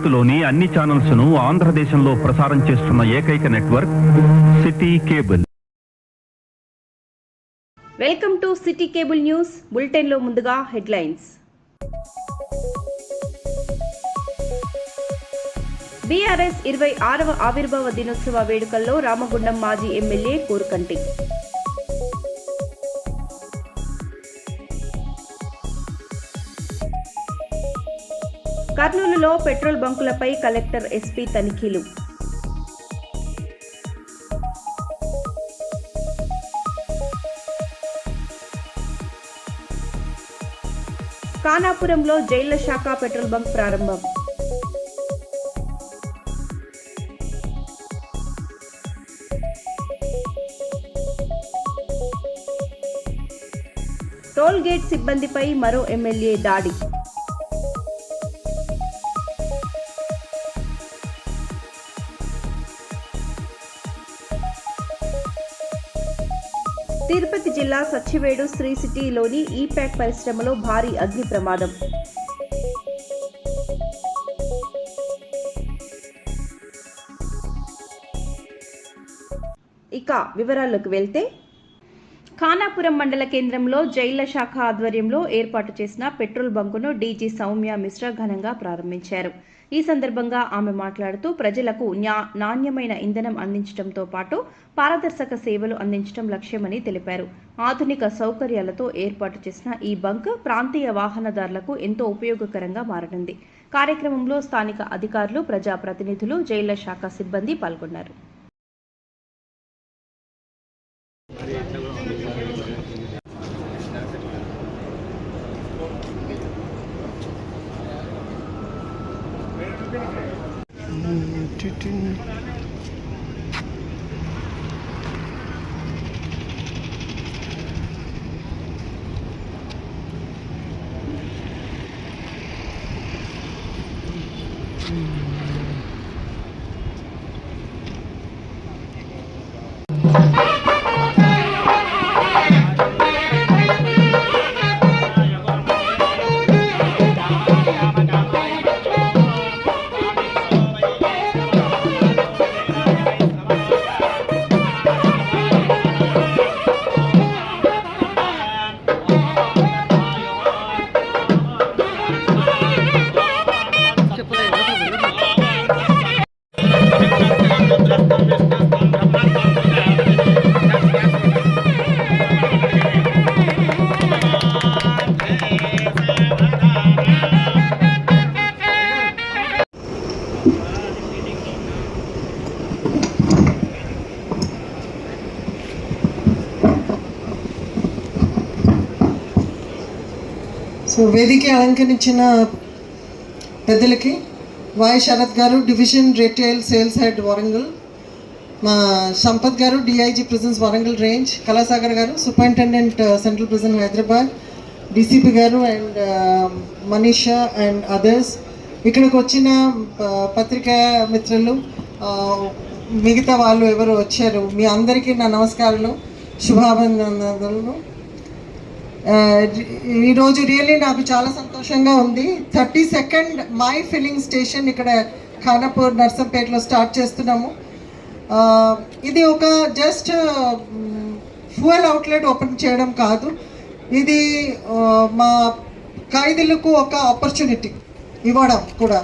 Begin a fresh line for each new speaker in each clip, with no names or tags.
భారత్లోని అన్ని ఛానల్స్ ను ఆంధ్రదేశంలో ప్రసారం చేస్తున్న ఏకైక network city cable.
Welcome to city cable news bulletin లో ముందుగా హెడ్లైన్స్. బీఆర్ఎస్ 26వ ఆవిర్భావ దినోత్సవ వేడుకల్లో రామగుండం మాజీ ఎమ్మెల్యే కోరుకంటి. కర్నూలులో పెట్రోల్ బంకులపై కలెక్టర్ ఎస్పీ తనిఖీలు. ఖానాపురంలో జైళ్ల శాఖ పెట్రోల్ బంక్ ప్రారంభం. టోల్ గేట్ సిబ్బందిపై మరో ఎమ్మెల్యే దాడి. తిరుపతి జిల్లా సచ్చివేడు శ్రీ సిటీలోని ఈప్యాక్ పరిశ్రమలో భారీ అగ్ని ప్రమాదం. ఇక వివరాల్లోకి వెళ్తే, ఖానాపురం మండల కేంద్రంలో జైళ్ల శాఖ ఆధ్వర్యంలో ఏర్పాటు చేసిన పెట్రోల్ బంకును డీజీ సౌమ్య మిశ్రా ఘనంగా ప్రారంభించారు. ఈ సందర్భంగా ఆమె మాట్లాడుతూ ప్రజలకు నాణ్యమైన ఇంధనం అందించడంతో పాటు పారదర్శక సేవలు అందించడం లక్ష్యమని తెలిపారు. ఆధునిక సౌకర్యాలతో ఏర్పాటు చేసిన ఈ బంక్ ప్రాంతీయ వాహనదారులకు ఎంతో ఉపయోగకరంగా మారనుంది. కార్యక్రమంలో స్థానిక అధికారులు, ప్రజాప్రతినిధులు, జైళ్ల శాఖ సిబ్బంది పాల్గొన్నారు.
సో వేదిక అలంకరించిన పెద్దలకి, వాయ్ శరత్ గారు division retail sales head Warangal, మా సంపత్ గారు DIG prisons Warangal range, Kalasagar గారు superintendent central prison Hyderabad, DCP గారు అండ్ మనీషా అండ్ అదర్స్, ఇక్కడికి వచ్చిన పత్రికా మిత్రులు, మిగతా వాళ్ళు ఎవరు వచ్చారు, మీ అందరికీ నా నమస్కారాలు, శుభాభినందనలు. ఈరోజు రియల్లీ నాకు చాలా సంతోషంగా ఉంది. 32nd మై ఫిల్లింగ్ స్టేషన్ ఇక్కడ ఖానాపూర్ నర్సంపేటలో స్టార్ట్ చేస్తున్నాము. ఇది ఒక జస్ట్ ఫ్యూయల్ అవుట్లెట్ ఓపెన్ చేయడం కాదు, ఇది మా ఖైదీలకు ఒక ఆపర్చునిటీ ఇవ్వడం కూడా,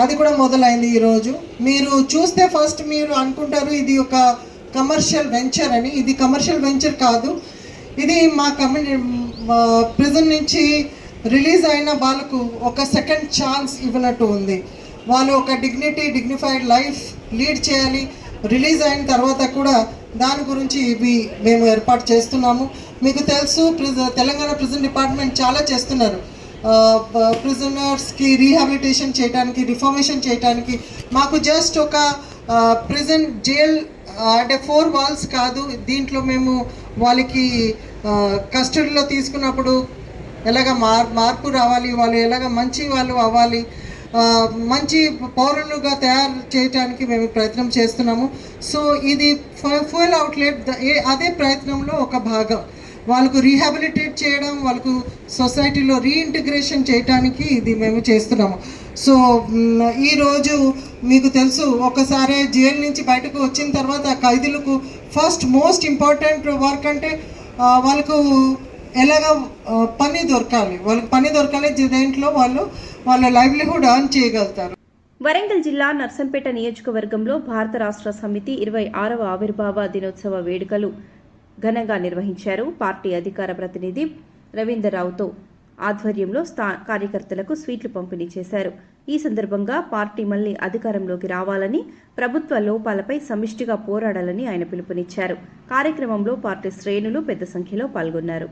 అది కూడా మొదలైంది ఈరోజు. మీరు చూస్తే ఫస్ట్ మీరు అనుకుంటారు ఇది ఒక కమర్షియల్ వెంచర్ అని. ఇది కమర్షియల్ వెంచర్ కాదు, ఇది మా ప్రిజన్ నుంచి రిలీజ్ అయిన వాళ్ళకు ఒక సెకండ్ ఛాన్స్ ఇవ్వనట్టు ఉంది. వాళ్ళు ఒక డిగ్నిఫైడ్ లైఫ్ లీడ్ చేయాలి. రిలీజ్ అయిన తర్వాత కూడా దాని గురించి ఇవి మేము ఏర్పాటు చేస్తున్నాము. మీకు తెలుసు, తెలంగాణ ప్రిజన్ డిపార్ట్మెంట్ చాలా చేస్తున్నారు. ప్రిజనర్స్కి రీహాబిలిటేషన్ చేయడానికి, రిఫార్మేషన్ చేయడానికి. మాకు జస్ట్ ఒక ప్రిజన్ జైల్ అంటే 4 వాల్స్ కాదు, దీంట్లో మేము వాళ్ళకి కస్టడీలో తీసుకున్నప్పుడు ఎలాగ మార్పు రావాలి, వాళ్ళు ఎలాగ మంచి వాళ్ళు అవ్వాలి, మంచి పౌరులుగా తయారు చేయడానికి మేము ప్రయత్నం చేస్తున్నాము. సో ఇది ఫ్యూయల్ అవుట్లెట్ అదే ప్రయత్నంలో ఒక భాగం. వాళ్ళకు రీహాబిలిటేట్ చేయడం, వాళ్ళకు సొసైటీలో రీఇంటిగ్రేషన్ చేయడానికి ఇది మేము చేస్తున్నాము. సో ఈరోజు మీకు తెలుసు, ఒకసారి జైలు నుంచి బయటకు వచ్చిన తర్వాత ఖైదీలకు ఫస్ట్ మోస్ట్ ఇంపార్టెంట్ వర్క్ అంటే వాళ్ళకు ఎలాగ పని దొరకాలి, వాళ్ళకి పని దొరకాలి, దేంట్లో వాళ్ళు వాళ్ళ లైవ్లీహుడ్ అర్న్ చేయగలుగుతారు.
వరంగల్ జిల్లా నర్సంపేట నియోజకవర్గంలో భారత రాష్ట్ర సమితి 26వ ఆవిర్భావ దినోత్సవ వేడుకలు ఘనంగా నిర్వహించారు. పార్టీ అధికార ప్రతినిధి రవీందర్ రావుతో ఆధ్వర్యంలో కార్యకర్తలకు స్వీట్లు పంపిణీ చేశారు. ఈ సందర్భంగా పార్టీ మళ్లీ అధికారంలోకి రావాలని, ప్రభుత్వ లోపాలపై సమిష్టిగా పోరాడాలని ఆయన పిలుపునిచ్చారు. కార్యక్రమంలో పార్టీ శ్రేణులు పెద్ద సంఖ్యలో పాల్గొన్నారు.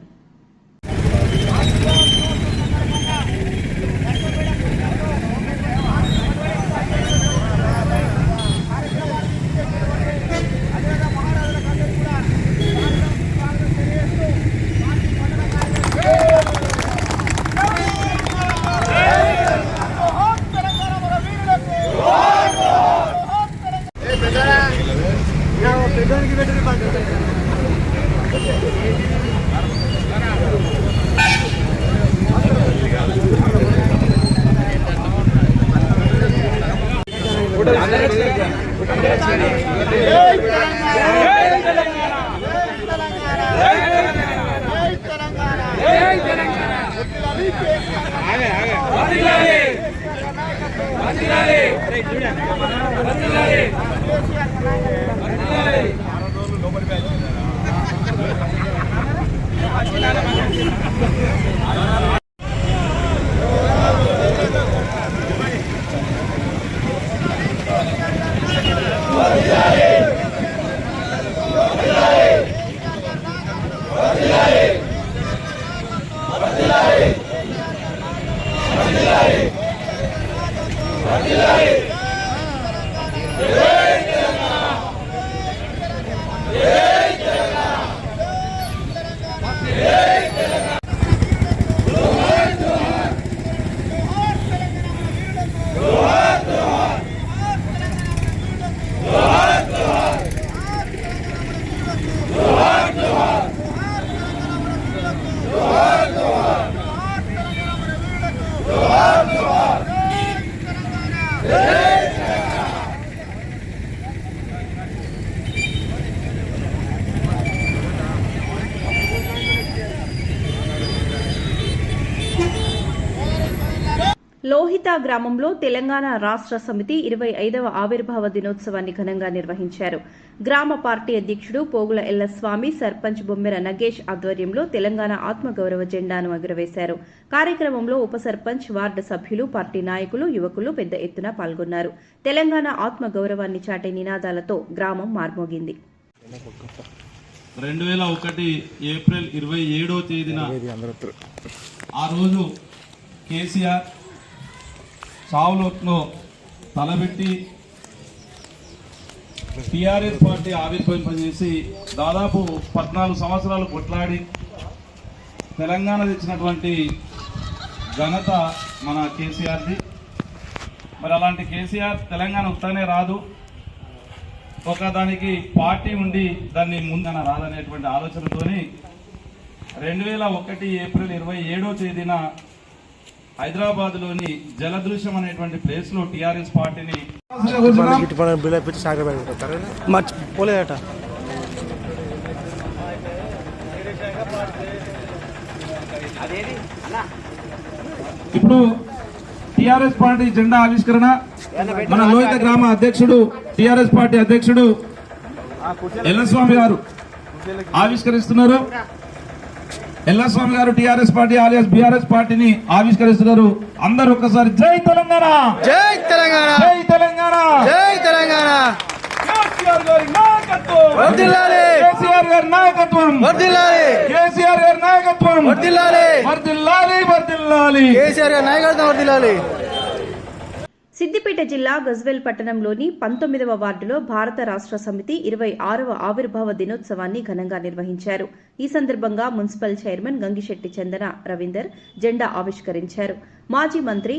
లోహిత గ్రామంలో తెలంగాణ రాష్ట్ర సమితి 25వ ఆవిర్భావ దినోత్సవాన్ని ఘనంగా నిర్వహించారు. గ్రామ పార్టీ అధ్యక్షుడు పోగుల ఎల్లస్వామి, సర్పంచ్ బొమ్మెర నగేష్ ఆధ్వర్యంలో తెలంగాణ ఆత్మగౌరవ జెండాను ఎగురవేశారు. కార్యక్రమంలో ఉప సర్పంచ్, వార్డు సభ్యులు, పార్టీ నాయకులు, యువకులు పెద్ద ఎత్తున పాల్గొన్నారు. తెలంగాణ ఆత్మగౌరవాన్ని చాటే నినాదాలతో గ్రామం మార్మోగింది.
2001 ఏప్రిల్ 27వ తేదీన ఆ రోజు కేసీఆర్ చావులో తలబెట్టి టీఆర్ఎస్ పార్టీ ఆవిర్భవింపజేసి దాదాపు 14 సంవత్సరాలు కొట్లాడి తెలంగాణ తెచ్చినటువంటి ఘనత మన కేసీఆర్ది. మరి అలాంటి కేసీఆర్ తెలంగాణ ఉత్తనే రాదు, ఒక దానికి పార్టీ ఉండి దాన్ని ముందన రాదనేటువంటి ఆలోచనతోని 2001 ఏప్రిల్ 27వ తేదీన హైదరాబాద్లోని జలదృశ్యం అనేటువంటి ప్లేస్ లో టీఆర్ఎస్ పార్టీని ఇప్పుడు టీఆర్ఎస్ పార్టీ జెండా ఆవిష్కరణ మన లోహిత గ్రామ అధ్యక్షుడు, టీఆర్ఎస్ పార్టీ అధ్యక్షుడు ఎల్లస్వామి గారు ఆవిష్కరిస్తున్నారు. ఎల్లస్వామి గారు టీఆర్ఎస్ పార్టీ ఆలియాస్ బీఆర్ఎస్ పార్టీని ఆవిష్కరిస్తున్నారు. అందరూ ఒక్కసారి జై తెలంగాణ,
జై తెలంగాణ,
జై తెలంగాణ,
జై తెలంగాణ.
కేసీఆర్ గారి నాయకత్వం
వర్ధిల్లాలి,
కేసీఆర్ గారి నాయకత్వం
వర్ధిల్లాలి,
కేసీఆర్ గారి నాయకత్వం
వర్ధిల్లాలి,
వర్ధిల్లాలి, వర్ధిల్లాలి,
కేసీఆర్ గారి నాయకత్వం వర్ధిల్లాలి.
సిద్దిపేట జిల్లా గజ్వేల్ పట్టణంలోని 19వ వార్డులో భారత రాష్ట్ర సమితి 26వ ఆవిర్భావ దినోత్సవాన్ని ఘనంగా నిర్వహించారు. ఈ సందర్భంగా మున్సిపల్ చైర్మన్ గంగిశెట్టి చందన రవీందర్ జెండా ఆవిష్కరించారు. మాజీ మంత్రి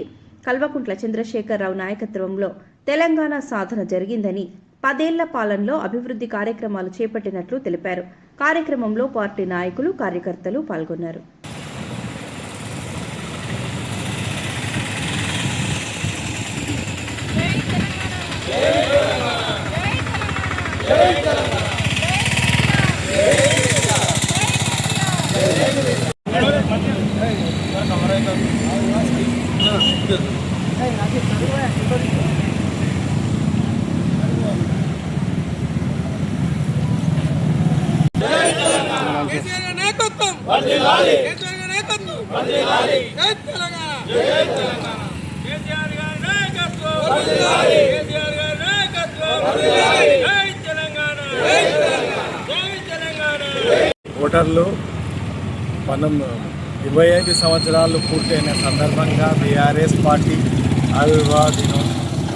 కల్వకుంట్ల చంద్రశేఖరరావు నాయకత్వంలో తెలంగాణ సాధన జరిగిందని 10 ఏళ్ల పాలనలో అభివృద్ధి కార్యక్రమాలు చేపట్టినట్లు తెలిపారు. కార్యక్రమంలో పార్టీ నాయకులు, కార్యకర్తలు పాల్గొన్నారు.
ఓటర్లు 25 సంవత్సరాలు పూర్తయిన సందర్భంగా బీఆర్ఎస్ పార్టీ ఆవిర్భావ దినం.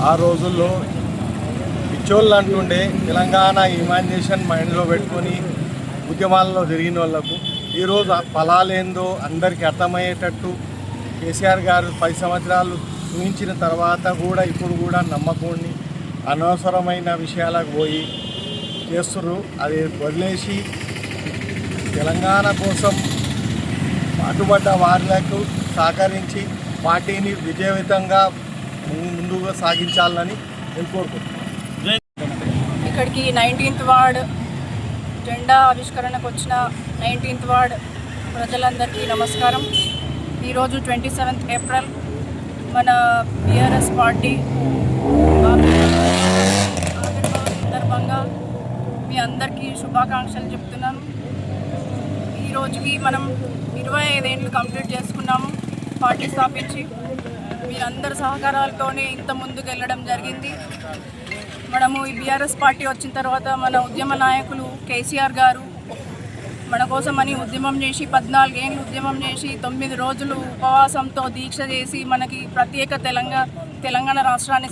ఆ రోజుల్లో పిచ్చోళ్ళు అంటుండే తెలంగాణ ఇమాజినేషన్ మైండ్లో పెట్టుకొని ఉద్యమాల్లో తిరిగిన వాళ్ళకు ఈరోజు ఆ ఫలాలేందో అందరికీ అర్థమయ్యేటట్టు కేసీఆర్ గారు 10 సంవత్సరాలు చూపించిన తర్వాత కూడా ఇప్పుడు కూడా నమ్మకండి అనవసరమైన విషయాలకు పోయి చేస్తున్నారు. అది వదిలేసి తెలంగాణ కోసం పాటుపడ్డ వాళ్లకు సహకరించి పార్టీని విజయవంతంగా ముందుగా సాగించాలని నేను కోరుకుంటున్నాను.
ఇక్కడికి 19th వార్డ్ జెండా ఆవిష్కరణకు వచ్చిన 19th వార్డ్ ప్రజలందరికీ నమస్కారం. ఈరోజు 27th ఏప్రిల్ మన బీఆర్ఎస్ పార్టీ ఆవిర్భావ సందర్భంగా మీ అందరికీ శుభాకాంక్షలు చెప్తున్నాను. ఈరోజుకి మనం 25 ఏళ్ళు కంప్లీట్ చేసుకున్నాము పార్టీ స్థాపించి. మీరందరి సహకారాలతోనే ఇంత ముందుకు వెళ్ళడం జరిగింది. మనము ఈ బీఆర్ఎస్ పార్టీ వచ్చిన తర్వాత మన ఉద్యమ నాయకులు కేసీఆర్ గారు మన కోసమని ఉద్యమం చేసి 14 ఏళ్ళు ఉద్యమం చేసి 9 రోజులు ఉపవాసంతో దీక్ష చేసి మనకి ప్రత్యేక తెలంగాణ రాష్ట్రాన్ని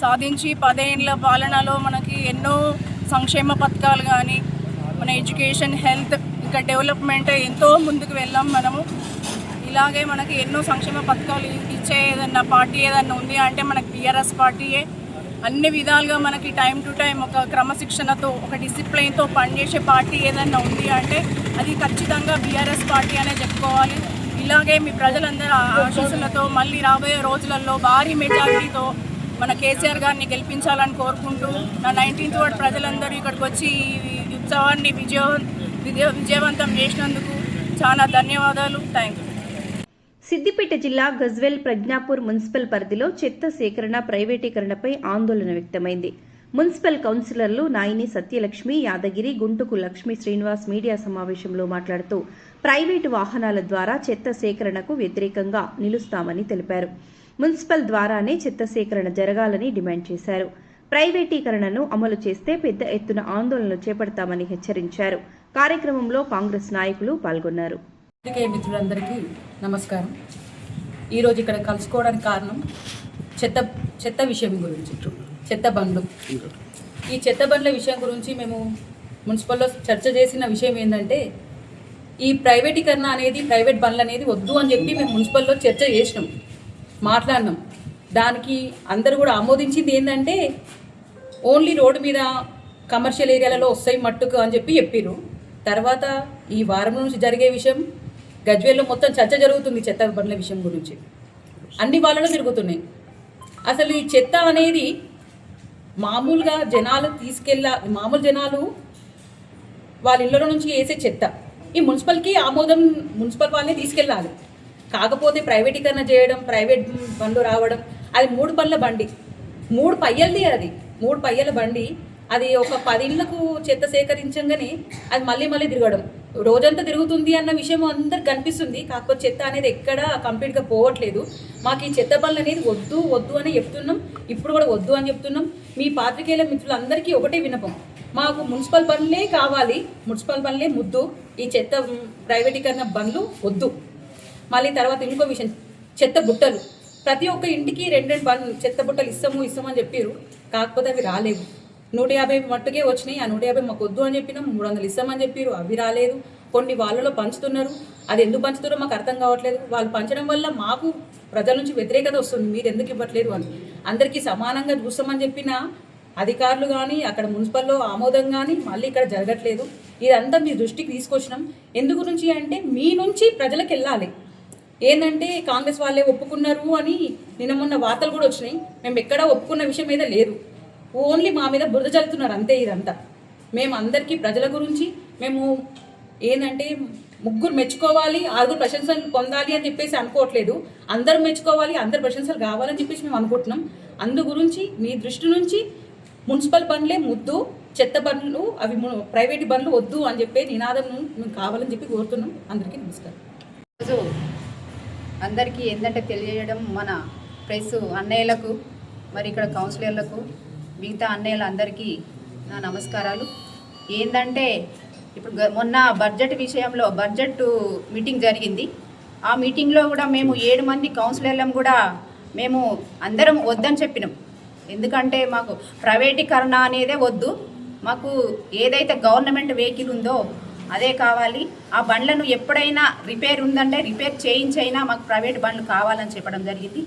సాధించి 10 ఏళ్ళ పాలనలో మనకి ఎన్నో సంక్షేమ పథకాలు కానీ మన ఎడ్యుకేషన్, హెల్త్, ఇంకా డెవలప్మెంట్ ఎంతో ముందుకు వెళ్ళాం మనము. ఇలాగే మనకి ఎన్నో సంక్షేమ పథకాలు ఇచ్చే ఏదన్నా పార్టీ ఏదన్నా ఉంది అంటే మనకి బీఆర్ఎస్ పార్టీయే. అన్ని విధాలుగా మనకి టైం టు టైం ఒక క్రమశిక్షణతో, ఒక డిసిప్లైన్తో పనిచేసే పార్టీ ఏదన్నా ఉంది అంటే అది ఖచ్చితంగా బీఆర్ఎస్ పార్టీ అనే చెప్పుకోవాలి. ఇలాగే మీ ప్రజలందరూ ఆశీస్సులతో మళ్ళీ రాబోయే రోజులలో భారీ మెజారిటీతో మన కేసీఆర్ గారిని గెలిపించాలని కోరుకుంటూ నా 19th వార్డ్ ప్రజలందరూ ఇక్కడికి వచ్చి ఈ ఉత్సవాన్ని విజయవంతం చేసినందుకు చాలా ధన్యవాదాలు. Thank you.
సిద్దిపేట జిల్లా గజ్వేల్ ప్రజ్ఞాపూర్ మున్సిపల్ పరిధిలో చెత్త సేకరణ ప్రైవేటీకరణపై ఆందోళన వ్యక్తమైంది. మున్సిపల్ కౌన్సిలర్లు నాయిని సత్యలక్ష్మి, యాదగిరి, గుంటుకు లక్ష్మీ శ్రీనివాస్ మీడియా సమావేశంలో మాట్లాడుతూ ప్రైవేటు వాహనాల ద్వారా చెత్త సేకరణకు వ్యతిరేకంగా నిలుస్తామని తెలిపారు. మున్సిపల్ ద్వారానే చెత్త సేకరణ జరగాలని డిమాండ్ చేశారు. ప్రైవేటీకరణను అమలు చేస్తే పెద్ద ఎత్తున ఆందోళనలు చేపడతామని హెచ్చరించారు. కార్యక్రమంలో కాంగ్రెస్ నాయకులు పాల్గొన్నారు.
మిత్రులందరికీ నమస్కారం. ఈరోజు ఇక్కడ కలుసుకోవడానికి కారణం చెత్త విషయం గురించి, చెత్త బండ్లు. ఈ చెత్త బండ్ల విషయం గురించి మేము మున్సిపల్లో చర్చ చేసిన విషయం ఏంటంటే ఈ ప్రైవేటీకరణ అనేది, ప్రైవేట్ బండ్లు అనేది వద్దు అని చెప్పి మేము మున్సిపల్లో చర్చ చేసినాం, మాట్లాడినాం. దానికి అందరూ కూడా ఆమోదించింది ఏంటంటే ఓన్లీ రోడ్డు మీద కమర్షియల్ ఏరియాలలో వస్తాయి మట్టుకు అని చెప్పారు. తర్వాత ఈ వారం నుంచి జరిగే విషయం గజ్వేల్లో మొత్తం చర్చ జరుగుతుంది చెత్త బండ్ల విషయం గురించి. అన్ని వాళ్ళలో తిరుగుతున్నాయి. అసలు ఈ చెత్త అనేది మామూలుగా జనాలు మామూలు జనాలు వాళ్ళ ఇళ్ళ నుంచి వేసే చెత్త ఈ మున్సిపల్కి ఆమోదం, మున్సిపల్ వాళ్ళని తీసుకెళ్ళాలి. కాకపోతే ప్రైవేటీకరణ చేయడం, ప్రైవేట్ బండ్లు రావడం, అది 3 పళ్ళ బండి, 3 పయ్యలది, అది 3 పయ్యల బండి. అది ఒక 10 ఇళ్లకు చెత్త సేకరించగానే అది మళ్ళీ తిరగడం, రోజంతా తిరుగుతుంది అన్న విషయం అందరికి కనిపిస్తుంది. కాకపోతే చెత్త అనేది ఎక్కడ కంప్లీట్గా పోవట్లేదు. మాకు ఈ చెత్త బండ్లు అనేది వద్దు అని చెప్తున్నాం. ఇప్పుడు కూడా వద్దు అని చెప్తున్నాం. మీ పాత్రికేయుల మిత్రులందరికీ ఒకటే విన్నపం, మాకు మున్సిపల్ బండ్లే కావాలి, మున్సిపల్ బండ్లే ముద్దు, ఈ చెత్త ప్రైవేటీకరణ బండ్లు వద్దు. మళ్ళీ తర్వాత ఇంకో విషయం, చెత్త బుట్టలు. ప్రతి ఒక్క ఇంటికి 2 బండ్లు చెత్త బుట్టలు ఇస్తామని చెప్పారు. కాకపోతే అవి రాలేవు. 150 మట్టుకే వచ్చినాయి. ఆ 150 మాకు వద్దు అని చెప్పినాం. 300 ఇస్తామని చెప్పారు, అవి రాలేదు. కొన్ని వాళ్ళలో పంచుతున్నారు, అది ఎందుకు పంచుతారో మాకు అర్థం కావట్లేదు. వాళ్ళు పంచడం వల్ల మాకు ప్రజల నుంచి వ్యతిరేకత వస్తుంది, మీరు ఎందుకు ఇవ్వట్లేదు అని. అందరికీ సమానంగా చూస్తామని చెప్పినా అధికారులు కానీ అక్కడ మున్సిపల్లో ఆమోదం కానీ మళ్ళీ ఇక్కడ జరగట్లేదు. ఇదంతా మీ దృష్టికి తీసుకొచ్చినాం. ఎందు గురించి అంటే మీ నుంచి ప్రజలకు వెళ్ళాలి. ఏంటంటే కాంగ్రెస్ వాళ్ళే ఒప్పుకున్నారు అని నిన్న మొన్న వార్తలు కూడా వచ్చినాయి. మేము ఎక్కడా ఒప్పుకున్న విషయం మీద లేదు. ఓన్లీ మా మీద బురద జల్లుతున్నారు అంతే. ఇదంతా మేము అందరికీ ప్రజల గురించి మేము ఏంటంటే ముగ్గురు మెచ్చుకోవాలి, ఆరుగురు ప్రశంసలు పొందాలి అని చెప్పేసి అనుకోవట్లేదు. అందరు మెచ్చుకోవాలి, అందరు ప్రశంసలు కావాలని చెప్పేసి మేము అనుకుంటున్నాం. అందు గురించి మీ దృష్టి నుంచి మున్సిపల్ బండ్లే ముద్దు, చెత్త బండ్లు అవి ప్రైవేట్ బండ్లు వద్దు అని చెప్పి నినాదం మేము కావాలని చెప్పి కోరుతున్నాం. అందరికీ నమస్కారం.
ఈరోజు అందరికీ ఏంటంటే తెలియజేయడం, మన ప్రెస్ అన్నయ్యలకు, మరి ఇక్కడ కౌన్సిలర్లకు, మిగతా అన్నయ్యలందరికీ నా నమస్కారాలు. ఏంటంటే ఇప్పుడు మొన్న బడ్జెట్ విషయంలో బడ్జెట్ మీటింగ్ జరిగింది. ఆ మీటింగ్లో కూడా మేము 7 మంది కౌన్సిలర్లం కూడా మేము అందరం వద్దని చెప్పినాం. ఎందుకంటే మాకు ప్రైవేటీకరణ అనేదే వద్దు, మాకు ఏదైతే గవర్నమెంట్ వెహికల్ ఉందో అదే కావాలి. ఆ బండ్లను ఎప్పుడైనా రిపేర్ ఉందంటే రిపేర్ చేయించైనా మాకు ప్రైవేట్ బండ్లు కావాలని చెప్పడం జరిగింది.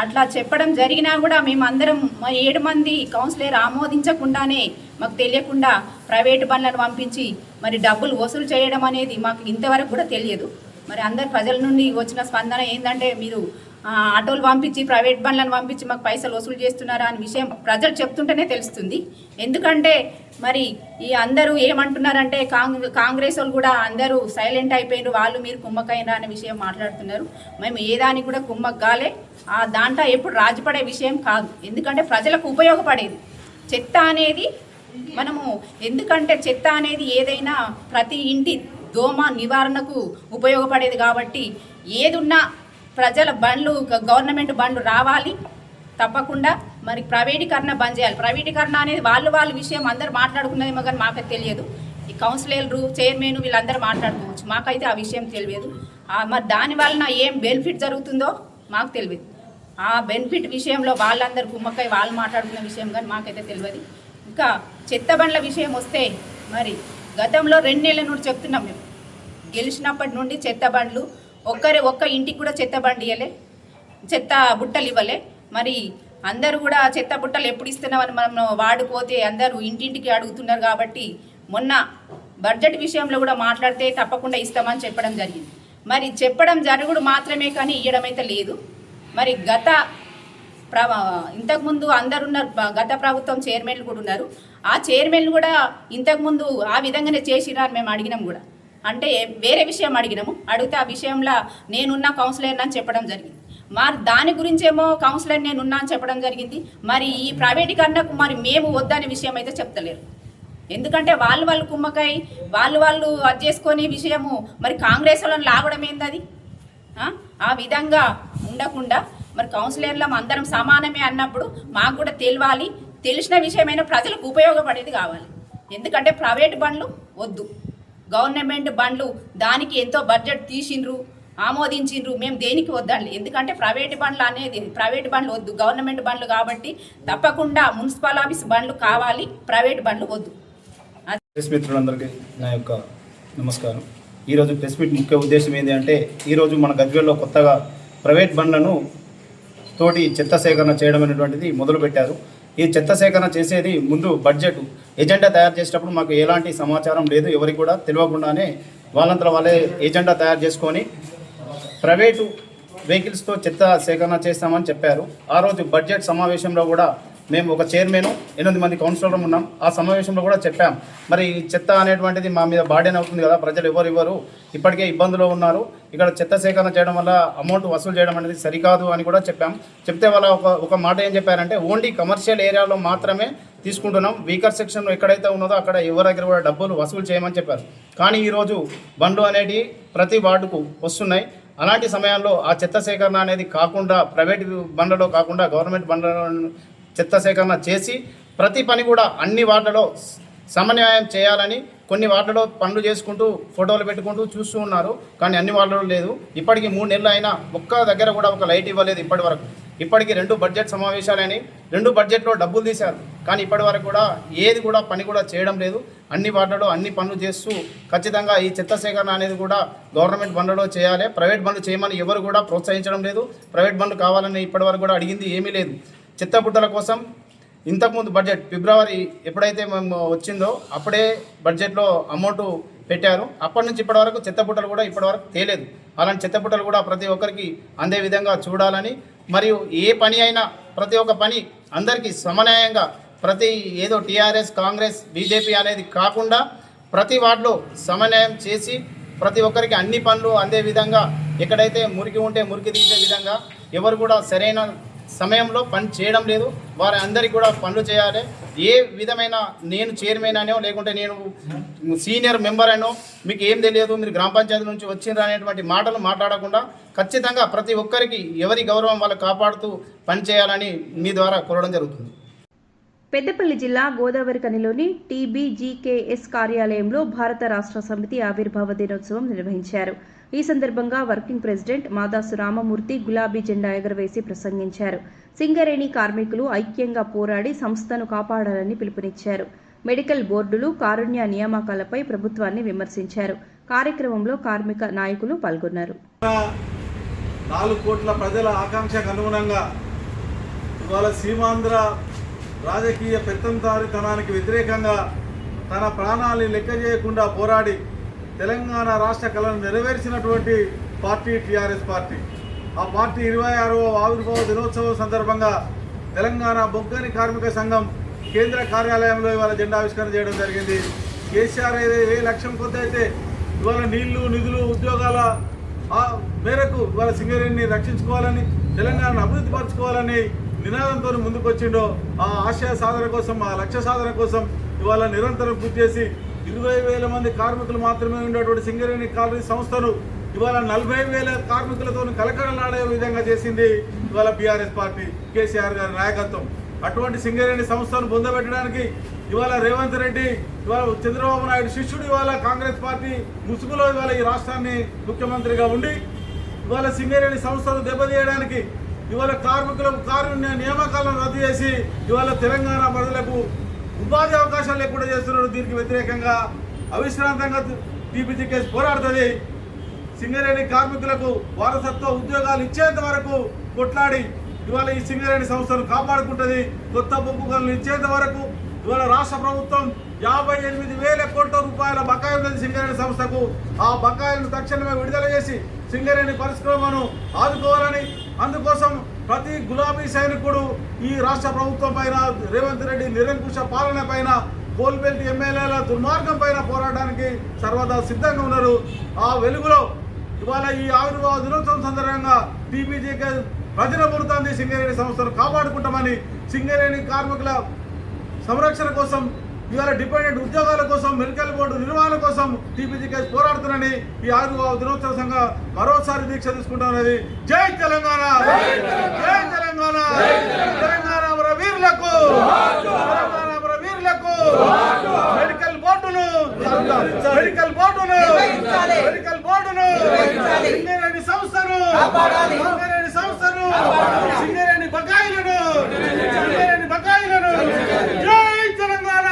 అట్లా చెప్పడం జరిగినా కూడా మేము అందరం 7 మంది కౌన్సిలర్ ఆమోదించకుండానే మాకు తెలియకుండా ప్రైవేటు బండ్లను పంపించి మరి డబ్బులు వసూలు చేయడం అనేది మాకు ఇంతవరకు కూడా తెలియదు. మరి అందరు ప్రజల నుండి వచ్చిన స్పందన ఏంటంటే మీరు ఆటోలు పంపించి ప్రైవేట్ బండ్లను పంపించి మాకు పైసలు వసూలు చేస్తున్నారా అనే విషయం ప్రజలు చెప్తుంటేనే తెలుస్తుంది. ఎందుకంటే మరి ఈ అందరూ ఏమంటున్నారంటే కాంగ్రెస్ వాళ్ళు కూడా అందరూ సైలెంట్ అయిపోయినారు, వాళ్ళు మీరు కుమ్మకైనా అనే విషయం మాట్లాడుతున్నారు. మేము ఏ దానికి కూడా కుమ్మక్ కాలే, ఆ దాంట్లో ఎప్పుడు రాజపడే విషయం కాదు. ఎందుకంటే ప్రజలకు ఉపయోగపడేది చెత్త అనేది మనము, ఎందుకంటే చెత్త అనేది ఏదైనా ప్రతి ఇంటి దోమ నివారణకు ఉపయోగపడేది కాబట్టి ఏదున్నా ప్రజల బండ్లు గవర్నమెంట్ బండ్లు రావాలి తప్పకుండా. మరి ప్రైవేటీకరణ బంద్ చేయాలి. ప్రైవేటీకరణ అనేది వాళ్ళ విషయం అందరు మాట్లాడుకున్నదేమో కానీ మాకైతే తెలియదు. ఈ కౌన్సిలర్లు, చైర్మన్ వీళ్ళందరూ మాట్లాడుకోవచ్చు, మాకైతే ఆ విషయం తెలియదు. మరి దాని వలన ఏం బెనిఫిట్ జరుగుతుందో మాకు తెలియదు. ఆ బెనిఫిట్ విషయంలో వాళ్ళందరూ కుమ్మక్కై వాళ్ళు మాట్లాడుకున్న విషయం కానీ మాకైతే తెలియదు. ఇంకా చెత్త బండ్ల విషయం వస్తే మరి గతంలో 2 నెలల నుండి చెప్తున్నాం మేము, గెలిచినప్పటి నుండి చెత్త బండ్లు ఒక్క ఇంటికి కూడా చెత్త బండి ఇవ్వలే, చెత్త బుట్టలు ఇవ్వలే. మరి అందరూ కూడా చెత్త బుట్టలు ఎప్పుడు ఇస్తున్నామని మనం వాడిపోతే అందరూ ఇంటింటికి అడుగుతున్నారు కాబట్టి మొన్న బడ్జెట్ విషయంలో కూడా మాట్లాడితే తప్పకుండా ఇస్తామని చెప్పడం జరిగింది. మరి చెప్పడం జరుగుడు మాత్రమే కానీ ఇవ్వడం అయితే లేదు. మరి ఇంతకుముందు అందరున్నారు, గత ప్రభుత్వం చైర్మన్లు కూడా ఉన్నారు. ఆ చైర్మన్లు కూడా ఇంతకుముందు ఆ విధంగానే చేసినారు మేము అడిగినాం కూడా. అంటే వేరే విషయం అడిగినాము, అడిగితే ఆ విషయంలో నేనున్న కౌన్సిలర్ అని చెప్పడం జరిగింది. మరి దాని గురించేమో కౌన్సిలర్ నేనున్నా అని చెప్పడం జరిగింది. మరి ఈ ప్రైవేటీకరణకు మరి మేము వద్దనే విషయం అయితే చెప్తలేరు. ఎందుకంటే వాళ్ళు కుమ్మకాయ వాళ్ళు అది చేసుకొని విషయము మరి కాంగ్రెస్ వాళ్ళని లాగడం ఏంది అది? ఆ విధంగా ఉండకుండా మరి కౌన్సిలర్లం అందరం సమానమే అన్నప్పుడు మాకు కూడా తెలియాలి. తెలిసిన విషయమైన ప్రజలకు ఉపయోగపడేది కావాలి. ఎందుకంటే ప్రైవేట్ బండ్లు వద్దు, గవర్నమెంట్ బండ్లు దానికి ఎంతో బడ్జెట్ తీసిండ్రు, ఆమోదించిండ్రు. మేము దేనికి వద్దండి. ఎందుకంటే ప్రైవేట్ బండ్లు వద్దు, గవర్నమెంట్ బండ్లు కాబట్టి తప్పకుండా మున్సిపల్ ఆఫీస్ బండ్లు కావాలి, ప్రైవేట్ బండ్లు వద్దు.
ప్రెస్ మిత్రులందరికీ నా యొక్క నమస్కారం. ఈరోజు ప్రెస్ మీట్ ముఖ్య ఉద్దేశం ఏంటి అంటే, ఈరోజు మన గద్వేల్లో కొత్తగా ప్రైవేట్ బండ్లను తోటి చెత్త సేకరణ చేయడం అనేటువంటిది మొదలుపెట్టారు. ఈ చెత్త సేకరణ చేసేది ముందు బడ్జెట్ ఎజెండా తయారు చేసేటప్పుడు మాకు ఎలాంటి సమాచారం లేదు, ఎవరికి కూడా తెలియకుండానే వాళ్ళంతా వాళ్ళే ఎజెండా తయారు చేసుకొని ప్రైవేటు వెహికల్స్తో చెత్త సేకరణ చేస్తామని చెప్పారు. ఆ రోజు బడ్జెట్ సమావేశంలో కూడా మేము ఒక చైర్మన్ 8 మంది కౌన్సిలర్లు ఉన్నాం. ఆ సమావేశంలో కూడా చెప్పాం, మరి చెత్త అనేటువంటిది మా మీద బాడీని అవుతుంది కదా, ప్రజలు ఎవరు ఇప్పటికే ఇబ్బందులో ఉన్నారు, ఇక్కడ చెత్త సేకరణ చేయడం వల్ల అమౌంట్ వసూలు చేయడం అనేది సరికాదు అని కూడా చెప్పాం. చెప్తే వాళ్ళ ఒక మాట ఏం చెప్పారంటే, ఓన్లీ కమర్షియల్ ఏరియాలో మాత్రమే తీసుకుంటున్నాం, వీకర్ సెక్షన్లో ఎక్కడైతే ఉన్నదో అక్కడ ఎవరి దగ్గర కూడా డబ్బులు వసూలు చేయమని చెప్పారు. కానీ ఈరోజు బండ్లు అనేటివి ప్రతి వార్డుకు వస్తున్నాయి. అలాంటి సమయాల్లో ఆ చెత్త సేకరణ అనేది కాకుండా ప్రైవేట్ బండ్లలో కాకుండా గవర్నమెంట్ బండ్లలో చెత్త సేకరణ చేసి ప్రతి పని కూడా అన్ని వార్డులలో సమన్వయం చేయాలని కొన్ని వార్డులలో పనులు చేసుకుంటూ ఫోటోలు పెట్టుకుంటూ చూస్తూ ఉన్నారు. కానీ అన్ని వార్డులలో లేదు. ఇప్పటికి 3 నెలలు అయినా ఒక్క దగ్గర కూడా ఒక లైట్ ఇవ్వలేదు ఇప్పటి వరకు. ఇప్పటికి 2 బడ్జెట్ సమావేశాలని 2 బడ్జెట్లో డబ్బులు తీశారు, కానీ ఇప్పటి వరకు కూడా ఏది కూడా పని కూడా చేయడం లేదు. అన్ని వార్డులలో అన్ని పనులు చేస్తూ ఖచ్చితంగా ఈ చెత్త సేకరణ అనేది కూడా గవర్నమెంట్ బండ్లలో చేయాలి, ప్రైవేట్ బండ్లు చేయమని ఎవరు కూడా ప్రోత్సహించడం లేదు. ప్రైవేట్ బండ్లు కావాలని ఇప్పటి వరకు కూడా అడిగింది ఏమీ లేదు. చెత్త బుట్టల కోసం ఇంతకుముందు బడ్జెట్ ఫిబ్రవరి ఎప్పుడైతే మేము వచ్చిందో అప్పుడే బడ్జెట్లో అమౌంట్ పెట్టారు. అప్పటి నుంచి ఇప్పటి వరకు చెత్తబుట్టలు కూడా ఇప్పటివరకు తేలేదు. అలాంటి చెత్తబుట్టలు కూడా ప్రతి ఒక్కరికి అందే విధంగా చూడాలని, మరియు ఏ పని అయినా ప్రతి ఒక్క పని అందరికీ సమన్యాయంగా, ప్రతి ఏదో టీఆర్ఎస్ కాంగ్రెస్ బీజేపీ అనేది కాకుండా ప్రతి వార్డులో సమన్వయం చేసి ప్రతి ఒక్కరికి అన్ని పనులు అందే విధంగా, ఎక్కడైతే మురికి ఉంటే మురికి తీసే విధంగా, ఎవరు కూడా సరైన సమయంలో పని చేయడం లేదు. వారి అందరికీ కూడా పనులు చేయాలి. ఏ విధమైన నేను చైర్మన్ అనో లేకుంటే నేను సీనియర్ మెంబర్ అనో మీకు ఏం తెలియదు, మీరు గ్రామ పంచాయతీ నుంచి వచ్చిండ్రు అనేటువంటి మాటలు మాట్లాడకుండా ఖచ్చితంగా ప్రతి ఒక్కరికి ఎవరి గౌరవం వాళ్ళు కాపాడుతూ పనిచేయాలని మీ ద్వారా కోరడం జరుగుతుంది.
పెద్దపల్లి జిల్లా గోదావరిఖనిలోని టీబీజీకేఎస్ కార్యాలయంలో భారత రాష్ట్ర సమితి ఆవిర్భావ దినోత్సవం నిర్వహించారు. ఈ సందర్భంగా వర్కింగ్ ప్రెసిడెంట్ మాదాసు రామమూర్తి గులాబీ జెండా ఎగురవేసి ప్రసంగించారు. సింగరేణి కార్మికులు ఐక్యంగా పోరాడి సంస్థను కాపాడాలని పిలుపునిచ్చారు. మెడికల్ బోర్డులు కారుణ్య నియామకాలపై ప్రభుత్వాన్ని విమర్శించారు. కార్యక్రమంలో కార్మిక నాయకులు పాల్గొన్నారు.
4 కోట్ల ప్రజల ఆకాంక్షకు అనుగుణంగా ఇవాళ సీమాంధ్ర రాజకీయ పెత్తందారితనానికి వ్యతిరేకంగా తన ప్రాణాన్ని లెక్క చేయకుండా పోరాడి తెలంగాణ రాష్ట్ర కళను నెరవేర్చినటువంటి పార్టీ టీఆర్ఎస్ పార్టీ. ఆ పార్టీ 26వ ఆవిర్భావ దినోత్సవం సందర్భంగా తెలంగాణ బొగ్గని కార్మిక సంఘం కేంద్ర కార్యాలయంలో ఇవాళ జెండావిష్కరణ చేయడం జరిగింది. కేసీఆర్ ఏ లక్ష్యం కొద్ది అయితే ఇవాళ నీళ్లు నిధులు ఉద్యోగాల మేరకు ఇవాళ సింగరేణిని రక్షించుకోవాలని, తెలంగాణను అభివృద్ధి పరచుకోవాలని నినాదంతో ముందుకొచ్చిండో ఆ ఆశయ సాధన కోసం, ఆ లక్ష్య సాధన కోసం ఇవాళ నిరంతరం కృషి చేసి 20,000 మంది కార్మికులు మాత్రమే ఉండేటువంటి సింగరేణి కాలనీ సంస్థను ఇవాళ 40,000 కార్మికులతో కలకడలాడే విధంగా చేసింది ఇవాళ బీఆర్ఎస్ పార్టీ కేసీఆర్ గారి నాయకత్వం. అటువంటి సింగరేణి సంస్థను పొందబెట్టడానికి ఇవాళ రేవంత్ రెడ్డి, ఇవాళ చంద్రబాబు నాయుడు శిష్యుడు ఇవాళ కాంగ్రెస్ పార్టీ ముసుగులో ఇవాళ ఈ రాష్ట్రాన్ని ముఖ్యమంత్రిగా ఉండి ఇవాళ సింగరేణి సంస్థను దెబ్బతీయడానికి ఇవాళ కార్మికులకు కారుణ్య నియామకాలను రద్దు చేసి ఇవాళ తెలంగాణ ప్రజలకు ఉపాధి అవకాశాలు లేకుండా చేస్తున్నారు. దీనికి వ్యతిరేకంగా అవిశ్రాంతంగా టీబీజీకేఎస్ పోరాడుతుంది. సింగరేణి కార్మికులకు వారసత్వ ఉద్యోగాలు ఇచ్చేంత వరకు కొట్లాడి ఇవాళ ఈ సింగరేణి సంస్థను కాపాడుకుంటుంది. కొత్త బొగ్గు గనులు ఇచ్చేంత వరకు ఇవాళ రాష్ట్ర ప్రభుత్వం 58,000 కోట్ల రూపాయల బకాయి ఉన్నది సింగరేణి సంస్థకు. ఆ బకాయిలను తక్షణమే విడుదల చేసి సింగరేణి పరిశ్రమను ఆదుకోవాలని, అందుకోసం ప్రతి గులాబీ సైనికుడు ఈ రాష్ట్ర ప్రభుత్వం పైన, రేవంత్ రెడ్డి నిరంకుశ పాలన పైన, కోల్బెల్ట్ ఎమ్మెల్యేల దుర్మార్గం పైన పోరాటానికి సర్వదా సిద్ధంగా ఉన్నారు. ఆ వెలుగులో ఇవాళ ఈ ఆవిర్భావ దినోత్సవం సందర్భంగా టీబీజీకేఎస్ ప్రజల పొందుతుంది. సింగరేణి సంస్థను కాపాడుకుంటామని, సింగరేణి కార్మికుల సంరక్షణ కోసం, ఇవాళ డిపెండెంట్ ఉద్యోగాల కోసం, మెడికల్ బోర్డు నిర్వహణ కోసం టీబీజీకేఎస్ పోరాడుతున్నారని ఈ ఆవిర్భావ దినోత్సవ సంఘం మరోసారి దీక్ష తీసుకుంటున్నది. జై తెలంగాణ, జై తెలంగాణ, తెలంగాణ మన వీరులకు, తెలంగాణ మన వీరులకు. మెడికల్ బోర్డును, మెడికల్ బోర్డును, మెడికల్ బోర్డును, సింగరేణి సంస్థను, సింగరేణి సంస్థను, సింగరేణి బకాయిలను, సింగరేణి బకాయిలను. జై తెలంగాణ,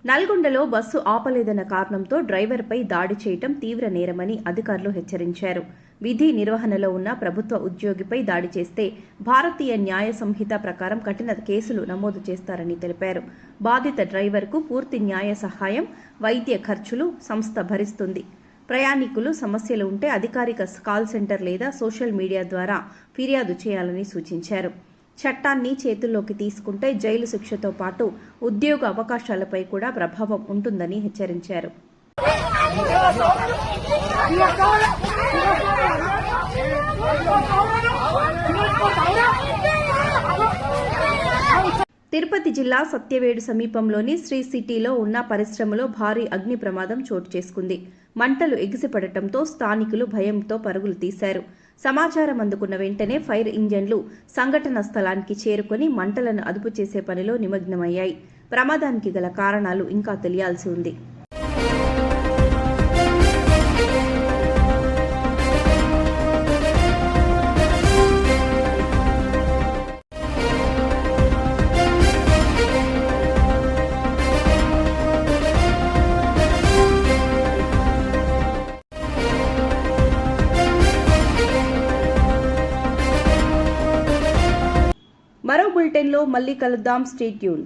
నల్గొండలో బస్సు ఆపలేదన్న కారణంతో డ్రైవర్పై దాడి చేయటం తీవ్ర నేరమని అధికారులు హెచ్చరించారు. విధి నిర్వహణలో ఉన్న ప్రభుత్వ ఉద్యోగిపై దాడి చేస్తే భారతీయ న్యాయ సంహిత ప్రకారం కఠిన కేసులు నమోదు చేస్తారని తెలిపారు. బాధిత డ్రైవర్కు పూర్తి న్యాయ సహాయం, వైద్య ఖర్చులు సంస్థ భరిస్తుంది. ప్రయాణికులు సమస్యలు ఉంటే అధికారిక కాల్ సెంటర్ లేదా సోషల్ మీడియా ద్వారా ఫిర్యాదు చేయాలని సూచించారు. చట్టాన్ని చేతుల్లోకి తీసుకుంటే జైలు శిక్షతో పాటు ఉద్యోగ అవకాశాలపై కూడా ప్రభావం ఉంటుందని హెచ్చరించారు. తిరుపతి జిల్లా సత్యవేడు సమీపంలోని శ్రీ సిటీలో ఉన్న పరిశ్రమలో భారీ అగ్ని ప్రమాదం చోటు చేసుకుంది. మంటలు ఎగిసిపడటంతో స్థానికులు భయంతో పరుగులు తీశారు. సమాచారం అందుకున్న వెంటనే ఫైర్ ఇంజన్లు సంఘటన స్థలానికి చేరుకుని మంటలను అదుపు చేసే పనిలో నిమగ్నమయ్యాయి. ప్రమాదానికి గల కారణాలు ఇంకా తెలియాల్సి ఉంది. బులెటిన్లో మళ్ళీ కలుద్దాం. Stay tune.